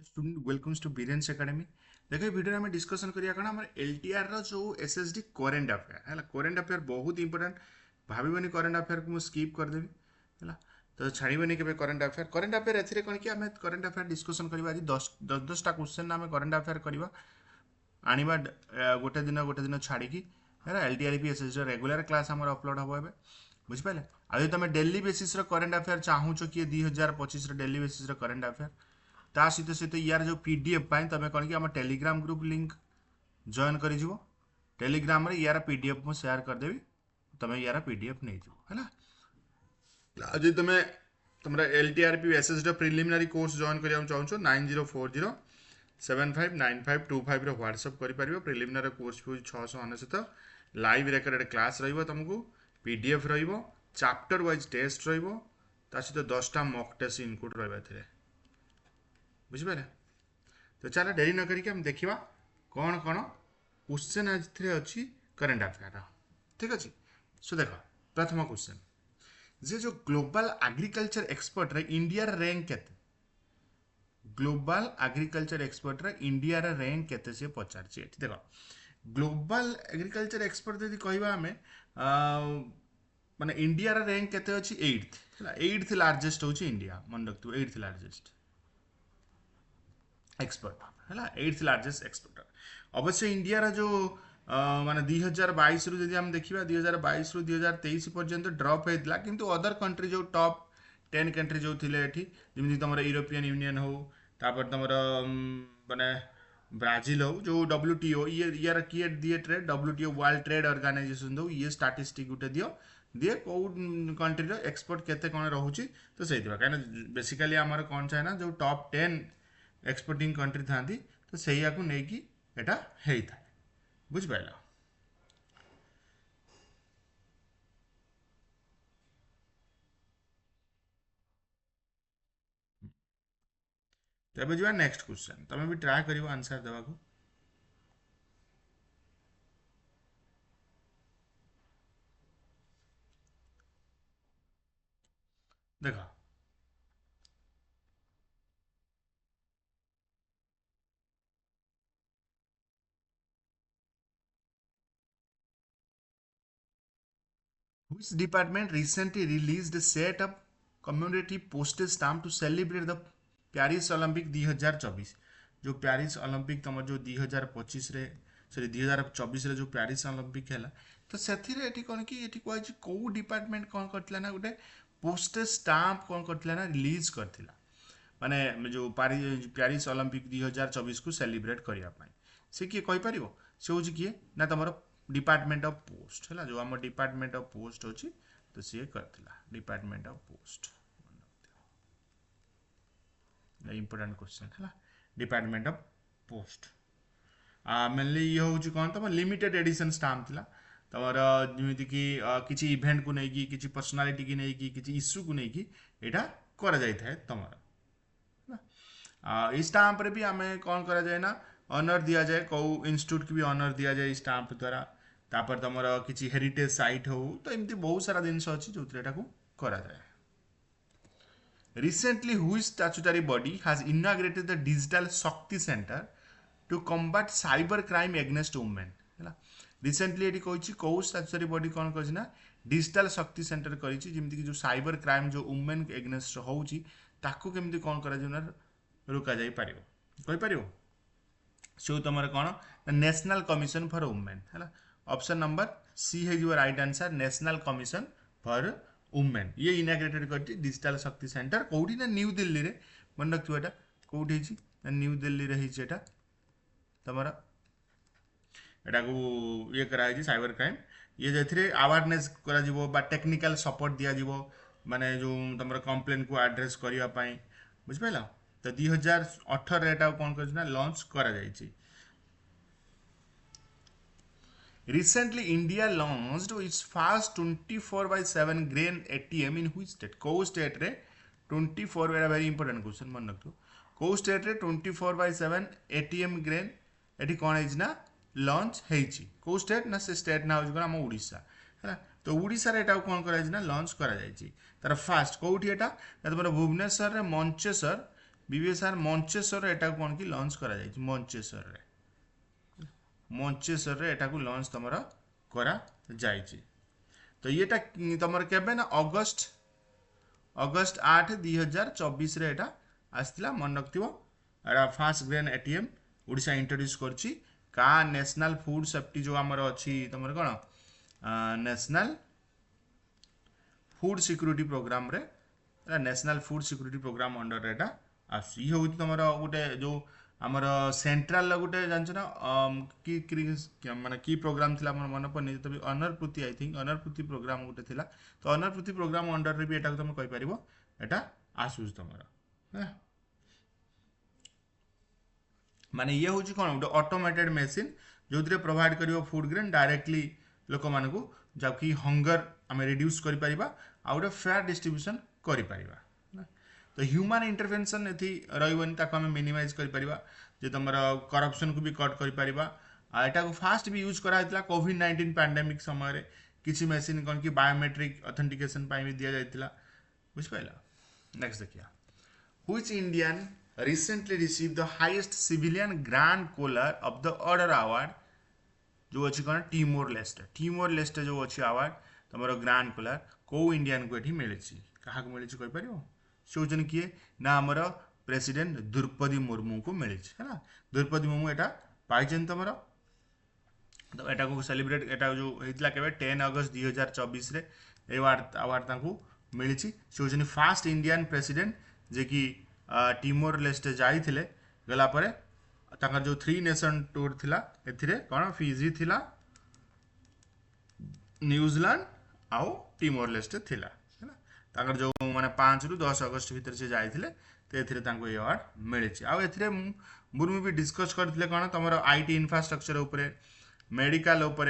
Student welcomes to Biren's academy. देखो video में discussion करिया कण हमर एलटीआर रो जो एसएसडी करेंट अफेयर हैला। करेंट अफेयर बहुत इंपोर्टेंट। भाबिबनी करेंट अफेयर को स्किप कर देबी हैला, तो छाड़ीबनी केबे करेंट अफेयर। करेंट अफेयर एथिरे कोन कि हमें करेंट अफेयर डिस्कशन करबा। आज 10 टा क्वेश्चन हमें करेंट अफेयर करबा आनिबा गोटे दिन छाड़ी की हैला। एलटीआर एसएसडी रेगुलर क्लास हमर अपलोड हबो एबे, बुझ पाले। आज तुम डेली बेसिस रो करेंट अफेयर चाहूचो कि 2025 रो डेली बेसिस रो करेंट अफेयर ता सहित सहित यार जो पीडीएफ पाए तुम कौन कि टेलीग्राम ग्रुप लिंक जॉइन कर टेलीग्राम रे यार पीडीएफ मु शेयर करदेवी, तुम यार पीडीएफ नहीं जीव है। आज तुम तुम LTRP SSD preliminary course join करिया चाहूचो 9040759525 रो व्हाट्सएप करि परिबो। Preliminary course fee 699। Live recorded class रहिबो, तुमको पीडीएफ रहिबो, चैप्टर वाइज टेस्ट रहिबो, ता सहित 10 टा मॉक टेस्ट इनक्लूड रहबा थिरे, बुझिपारे। तो चलो डेरी न करिके हम देखिबा कौन कौन क्वेश्चन आज थे अच्छी करेंट अफेयर। ठीक अच्छे। सो देखो प्रथम क्वेश्चन जे जो ग्लोबल एग्रीकल्चर एक्सपर्ट रे इंडिया रे रैंक केते। ग्लोबल एग्रीकल्चर एक्सपर्ट रे इंडिया रे रैंक केते से पचार छी। देखो ग्लोबल एग्रीकल्चर एक्सपर्ट यदि कहबा हमें माने इंडिया रे रैंक केते अछि 8th हैला। 8th लार्जेस्ट होछि इंडिया, मन रखतु 8th लार्जेस्ट एक्सपर्ट है 8th लार्जेस्ट एक्सपोर्टर। अवश्य इंडिया रा जो माने 2022 रु जदि हम देखिबा 2022 रु 2023 पर्यंत ड्रॉप हेतला, किंतु अदर कंट्री जो टॉप 10 कंट्री जो थिले एठी जेमि तमरा यूरोपियन यूनियन हो, तापर तमरा माने ब्राजील हो जो डब्ल्यूटीओ ये यार किए दिए trade WTO world trade organisation दो ये स्टैटिस्टिक गुटे दियो दिए को कंट्री रो एक्सपोर्ट केते कोन रहउची। तो सही दिबा काना बेसिकली हमर कोन छै ना जो टॉप 10 एक्सपोर्टिंग कंट्री था, तो से नहीं कि एटा है था, बुझ पाइल। तबे जो नेक्स्ट क्वेश्चन तुम भी ट्राई करियो आंसर देवा को। देखो which department recently released a set of commemorative postage stamp to celebrate the Paris Olympic 2024। जो पेरिस ओलंपिक तुम जो 2025 रे सॉरी 2024 रे जो पेरिस ओलंपिक है, तो से कौन कि कह कौ डिपार्टमेंट कौन करथिला ना गोटे पोस्टेज स्टाम्प कौन करथिला ना रिलीज करथिला, माने जो पेरिस ओलंपिक 2024 को सेलिब्रेट करने से किए कहीपर से हूँ किए ना तुम डिपार्टमेंट ऑफ पोस्ट है जो आम डिपार्टमेंट ऑफ पोस्ट अच्छी, तो सी करथिला department of post. Important question है डिपार्टमेंट ऑफ पोस्ट। मेनली ये हूँ कौन तुम लिमिटेड एडिशन स्टाम्प थिला तुमर जमीती कि किसी इवेंट को लेकिन किसी पर्सनालिटी की नहीं किसी इश्यू को लेकिन यहाँ करा जाय थाए तुमर स्टाम्प रे भी आम कौन करा जाए ना ऑनर दिया जाए, कौ इंस्टीट्यूट की भी ऑनर दिया जाए स्टाम्प द्वारा। तापर तुमर किसी हेरिटेज साइट हो, तो एमती बहुत सारा जिनस अच्छी जो करा जाए। Recently, which statutory body has inaugurated the digital Shakti Center to combat cyber crime against women? Recently ये कही कौ स्टैट्यूटरी बॉडी कौन कर डिजिटल शक्ति सेंटर करमती कि जो साइबर क्राइम जो वुमेन एगेन्स्ट होची ताकू केमती कौन कर रोका जाई पारिबो कहि सो तुम कौन नेशनल कमिशन फॉर वुमेन है। ऑप्शन नंबर सी है जो right answer, national commission for women ये इनाग्रेटेड कर डिजिटल शक्ति सेंटर कौटी ना न्यू दिल्ली रे, मन रखियो एटा कौटी ना न्यू दिल्ली रे हिच एटा तुम एटा को ये कराई साइबर क्राइम ये जे अवेयरनेस करा टेक्निकल सपोर्ट दिया जीवो, माने जो तुम कंप्लेन को एड्रेस करने बुझ पाइल। तो 2018 एटा कौन कर लॉन्च करा जायछि। Recently, India launched its first 24/7 grain ATM in which state? कौ स्टेट रे 24 वेरी इंपोर्टेंट क्वेश्चन मन रखो। कौ स्टेट रे 24/7 ATM ग्रेन एटी कौन है ना लॉन्च हेची। कौ स्टेट ना से स्टेट ना हो आम ओडिशा है। तो ओडिशा रे एटा कौन करा ना लॉन्च करा जायछि। तार फास्ट कौटी एटा तुम भुवनेश्वर रे मंचेश्वर बीबीएसआर मंचेश्वर एटा कौन की लॉन्च करा जायछि मंचेश्वर रे एटा को लॉन्च तमरा करा जायछि। तो येटा तमर केबे ना अगस्त 8 2024 रे एटा आस्तिला मन रखथिबो। एटा fast grain ATM Odisha introduce करछि का नेशनल फूड सेफ्टी जो हमर अछि तमर कोन नेशनल फूड सिक्योरिटी प्रोग्राम रे national food security program under रे एटा आसी हो तमर गोटे जो हमर सेंट्रल गोटे जानछ ना की माने की प्रोग्राम थिला हमर मन पनी तबे अनरप्रति आई थिंक अनरप्रति प्रोग्राम गोटे थिला। तो अनरप्रति प्रोग्राम अंडर रे भी एटा तुम कहि परिबो एटा आसुज तमर माने ये होची कोन गोटे ऑटोमेटेड मशीन जोथरे प्रोवाइड करिवो फूड ग्रेन डायरेक्टली लोक मानकू जबकि हंगर आमे रिड्यूस करि परिबा आ गोटे फेयर डिस्ट्रीब्यूशन करि परिबा। तो ह्यूमन इंटरवेंशन एथि रहिबनी ताको हम मिनिमाइज करि परिबा जे तमरा करप्शन को भी कट करि परिबा। आ एटा को फास्ट भी यूज करा हितला कोविड-19 पैंडेमिक समय रे किछि मशीन कोन की बायोमेट्रिक ऑथेंटिकेशन पाई भी दिया जायतिला बुझ पाइला। नेक्स्ट देखिया which Indian recently received the highest civilian grand collar of the order award जो अछि कोन टीमोर लेस्टे जो अछि अवार्ड तमरो ग्रैंड कोलर को इंडियन को एठी मिले छी कहा को मिले छी कोइ परियो सोजन किए ना हमरो प्रेसिडेंट द्रौपदी मुर्मू को मिले छी है ना। द्रौपदी मुर्मू एटा पाइछन तमरो तो एटा को सेलिब्रेट एटा जो हेतला केबे 10 अगस्त 2024 रे अवार्ड ताकू मिले छी सोजन फर्स्ट इंडियन प्रेसिडेंट जे कि टीमोर लेस्टे जाइथिले गला परे ताकर जो 3 नेशन टूर थिला एथिरे कोन फिजी थिला न्यूजीलैंड आउ टीमोर लेस्टे थिला है ना। ताकर जो माने 5 रु 10 अगस्त भीतर से जाइथिले ते एथिरे तांको ए अवार्ड मिले छी। आ एथिरे मुर्मू भी डिस्कस करथिले कोन तमरो आईटी इंफ्रास्ट्रक्चर ऊपर मेडिकल ऊपर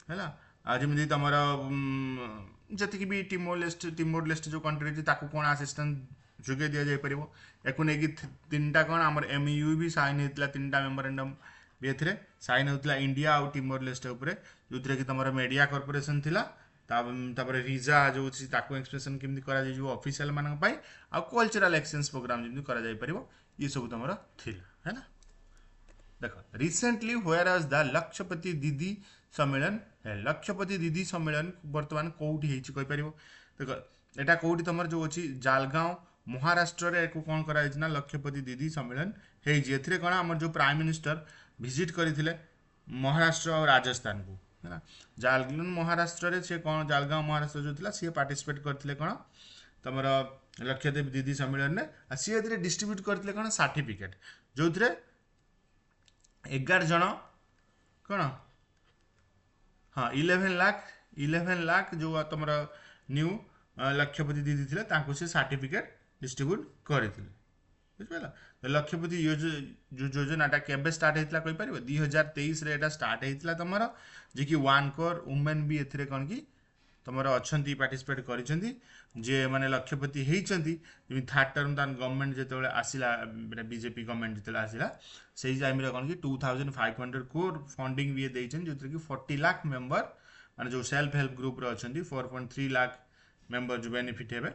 हैला आ जेमिति तमरो जति कि भी टीमोर लेस्टे जो कंट्री ताको कोन असिस्टेंट जुगे दिया जाय परिबो एको नेकी तीनटा कोन हमर एमयू भी साइन हेतला तीनटा मेमोरेंडम भी एथरे साइन होतला इंडिया आउ टिमोर लेस्टे ऊपर जोथरे कि तमरा मीडिया कॉर्पोरेशन थिला तापर वीजा जो छी ताको एक्सप्रेशन केमि करा जाय जो ऑफिशियल मानक पाई आ कल्चरल एक्सचेंज प्रोग्राम जेमि करा जाय परिबो ये सब तमरा थिला है ना। देखो रिसेंटली वेयर वाज द लक्षपति दीदी सम्मेलन है लक्षपति दीदी सम्मेलन वर्तमान कोउठी हेछि कहि परिबो। देखो एटा कोउठी तमर जो अछि जालगांव महाराष्ट्र रे को कोन करा ना लक्षपति दीदी सम्मेलन हे जे एथिरे कोन हमर जो प्राइम मिनिस्टर विजिट करिथिले महाराष्ट्र और राजस्थान को है ना। जालगांव महाराष्ट्र रे से कोन जालगांव महाराष्ट्र जो थिला से पार्टिसिपेट करथिले कोन तमर लक्षपति दीदी सम्मेलन ने आ से एथिरे डिस्ट्रीब्यूट करथिले कोन सर्टिफिकेट जोथरे 11 जण कोन हां 11 लाख जो तमर न्यू लक्षपति दीदी थिले तांको से सर्टिफिकेट डिस्ट्रीब्यूट करथिले बुझ पाला। तो लक्षपति जो योजनाटा केबे स्टार्ट हेतला कहि परिबो 2023 रे एटा स्टार्ट हेतला तमरो जे कि 1 करोड़ वुमेन भी एथिरे कोन की तमरो अछंती पार्टिसिपेट करिसंती जे माने लक्षपति हेइचंती जेमि थर्ड टर्म तान गवर्नमेंट जेतोले आसिला बीजेपी गवर्नमेंट जेतोले आसिला सेही टाइम रे कोन की 2500 करोड़ फंडिंग भी देइछन जोतरे कि 40 लाख मेंबर माने जो सेल्फ हेल्प ग्रुप रे अछंती 4.3 लाख मेंबर जो बेनिफिट हेबे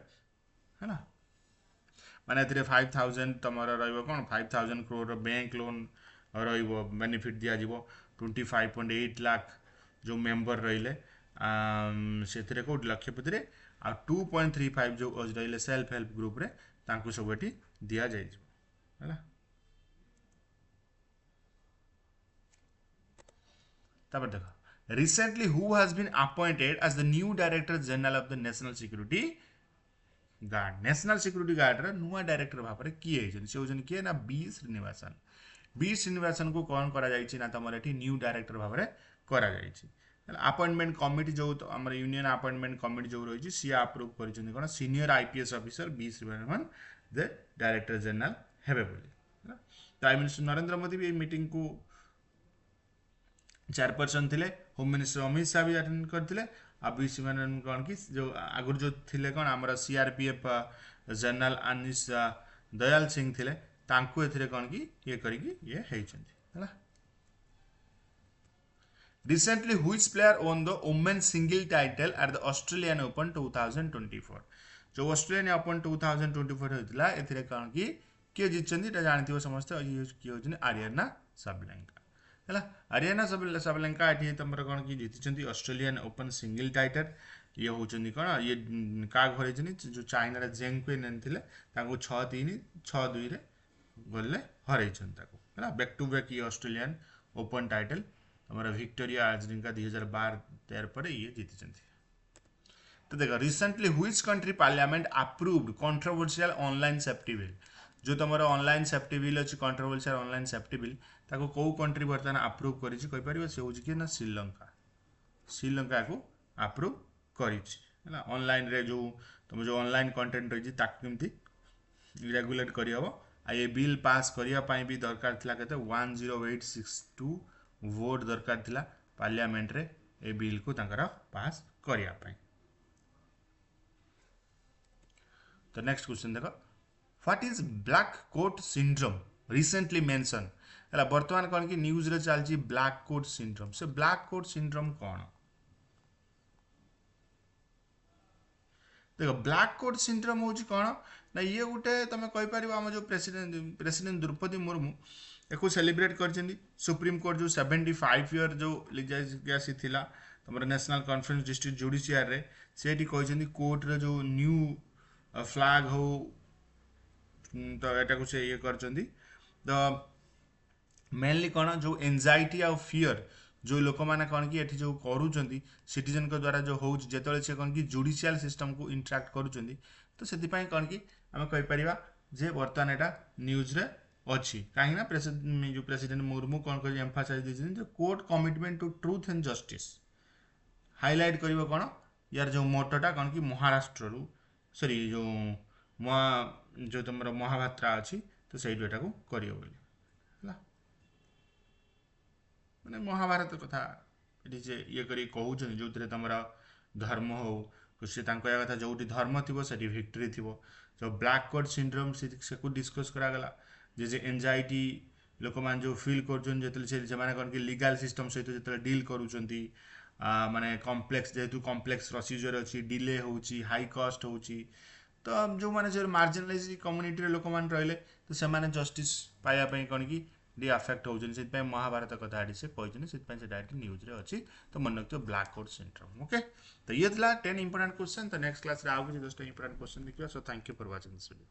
है ना। माने एथिरे 5000 तमरा रहइबो कोन 5000 करोड़ बैंक लोन रहइबो बेनिफिट दिया जिवो 25.8 लाख जो मेंबर रहिले सेथिरे को लक्षपति रे आ 2.35 जो रहिले सेल्फ हेल्प ग्रुप रे तांको सबटी दिया जाय जिवो हैला। तब देखो recently who has been appointed as the new director general of the national security guard national security guard रे नुआ डायरेक्टर भाबरे किए हेछन से होजन किए ना बी श्रीनिवासन को कोन करा जायछि ना तमर एठी न्यू डायरेक्टर भाबरे करा जायछि। अपॉइंटमेंट कमिटी जो हमर यूनियन अपॉइंटमेंट कमिटी जो रहिछि सी अप्रूव करिछन कोन senior IPS officer B Srinivasan the director general हेबे बोली। प्राइम मिनिस्टर नरेंद्र मोदी भी मीटिंग को चेयरपर्सन थिले होम मिनिस्टर अमित शाह भी अटेंड करथिले आ बीसी मन कोन की जो आगुर जो थिले कोन हमर सीआरपीएफ जनरल अनिस दयाल सिंह थिले तांको एथिरे कोन की ये करी की ये हेइछंती हला। Recently, which player won the women's single title at the Australian Open 2024? जो ऑस्ट्रेलियन ओपन 2024 होता है कौन कि किए जीति जानते समस्त किए होती आर्याना सबलेंका है आर्याना सबलेंका ये तुम कौन कि जीति ऑस्ट्रेलियन ओपन सिंगल टाइटल ये होती कौन ये क्या घर जो चाइना जेंग पे ने 6-3 6-2 गले हर बैक टू बैक ये ऑस्ट्रेलियन ओपन टाइटल हमारा विक्टोरिया आजरिंका 2012-13 पर ये जीति। तो देखो recently which country parliament approved controversial online safety bill जो तुम ऑनलाइन सेफ्टी बिल अच्छी कंट्रोवर्शियल ऑनलाइन सेफ्टी बिल ताको को कंट्री बर्तमान अप्रूव करी कहि परिबो से होची कि ना श्रीलंका को अप्रूव करी है ऑनलाइन रे जो तुम जो ऑनलाइन कंटेंट रही ताक केमती रेगुलेट करी हबो आ ये बिल पास करिया पई भी दरकार थिला केते 10862 वोट दरकार थिला पार्लियामेंट रे ए बिल को तांकर पास करिया पई। तो नेक्स्ट क्वेश्चन देखो what is black coat syndrome recently mention है बर्तमान कौन कि न्यूज रे चलची ब्लैक कोट सिंड्रोम से ब्लैक कोट सिंड्रोम कौन देखो ब्लैक कोट सिंड्रोम होची कौन ना ये गोटे तुम कहि परिबो हम जो प्रेसिडेंट द्रौपदी मुर्मू एको सेलिब्रेट करछन्ती सुप्रीम कोर्ट जो 75 ईयर जो लिजासी थिला तुम नेशनल कॉन्फ्रेंस डिस्ट्रिक्ट जुडिशियल रे सेठी कहछन्ती कोर्ट रे जो न्यू फ्लैग हो तो एटा को से ये करछन्ती तो मेनली कौन जो एंजाइटी आ फियर जो लोक मैंने कौन कि जो करूँ सिटीजन को द्वारा जो हो जो से कौन कि जुडिशियल सिस्टम को इंटराक्ट करूँ तो से कौन कि आम कहीपर जे बर्तमान यहाँ न्यूज रे अच्छी कहीं जो प्रेसिडेंट मुर्मू कौन कर एम्फासाइज जो court commitment to truth and justice highlight कर कौन यार जो मोटोटा कौन कि महाराष्ट्र सॉरी जो जो तुम महाभात्रा अच्छी तो सही एटा को करियो बोली मैंने महाभारत कथा ये ये करी कहउछन जो तुम धर्म हो सी कथा जो धर्म थी से विक्ट्री थी जो ब्लैक कोट सिंड्रोम से डिस्कस करागला जे एंजाइटी लोक मान जो फील कर कौन कि लीगल सिस्टम सहित जो डील करूँ माने कॉम्प्लेक्स जेहेतु कॉम्प्लेक्स प्रोसीजर अच्छी डिले होची हाई कॉस्ट होची तो जो माने जो मार्जिनलाइज कम्युनिटी लोक मान रहिले तो से माने जस्टिस पाया पई कौन कि डी अफेक्ट होजन से महाभारत कथा से कहते से डायरेक्ट न्यूज रे अच्छी तो मन रखियो ब्लैक कोट सिंड्रोम ओके तो ये था 10 इंपोर्टेंट क्वेश्चन तो नेक्स्ट क्लास रे आउ कि 10 इंपोर्टेंट क्वेश्चन देखियो so thank you for watching this video.